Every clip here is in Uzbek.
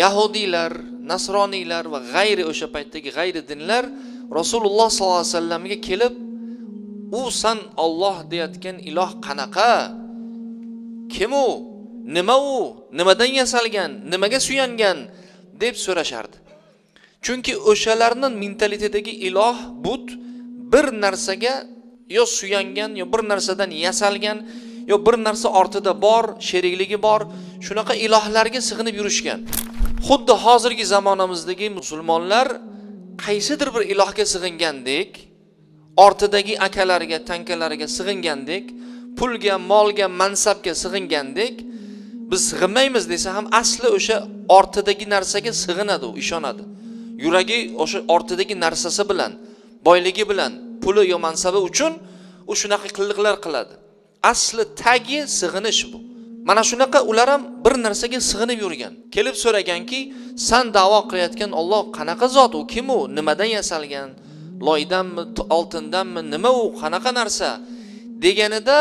Yahudiylar, Nasroniylar va g'ayri o'sha paytdagi g'ayri dinlar Rasululloh sollallohu alayhi vasallamga kelib, u san Alloh deyotgan iloh qanaqa? Kim u? Nima u? Nimadan yasalgan? Nimaga suyangan? deb so'rashardi. Chunki o'shalarning mentalitetidagi iloh but bir narsaga yo suyangan, yo bir narsadan yasalgan, yo bir narsa ortida bor, sherikligi bor, shunaqa ilohlarga sig'inib yurishgan. Xuddi hozirgi zamonamizdagi musulmonlar qaysidir bir ilohga sig'ingandek, ortidagi akalarga, tankalariga sig'ingandek, pulga, molga, mansabga sig'ingandek, biz sig'inmaymiz desa ham asli o'sha ortidagi narsaga sig'inadi, u ishonadi. Yuragi o'sha ortidagi narsasi bilan, boyligi bilan, puli yo mansabi uchun u shunaqa qilliqlar qiladi. Asli tagi sig'inish bu. Mana shunaqa ular ham bir narsaga sig'inib yurgan. Kelib so'raganki, "Sen da'vo qilayotgan Alloh qanaqa zot u? Kim u? Nimadan yasalgan? Loydanmi, oltindanmi? Nima u? Qanaqa narsa?" deganida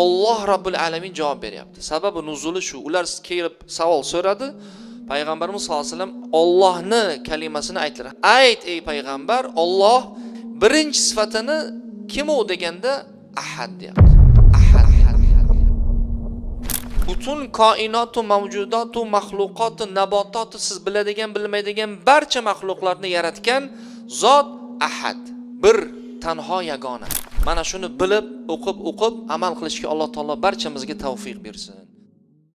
Alloh Rabbul Alamin javob beryapti. Sababi nuzuli shu. Ular kelib savol so'radi. Payg'ambarimiz sollallohu alayhi vasallam Allohni kalimasini aytdilar. Ayt ey payg'ambar, Alloh birinchi sifatini kim u deganda Ahad deyapti. Ahad. Butun koinotu, mavjudotu, maxluqotu, nabototu, siz biladigan, bilmaydigan barcha maxluqlarni yaratgan zot Ahad. Bir tanho yagona. Mana shuni bilib, o'qib amal qilishga Alloh taolo barchamizga tavfiq bersin.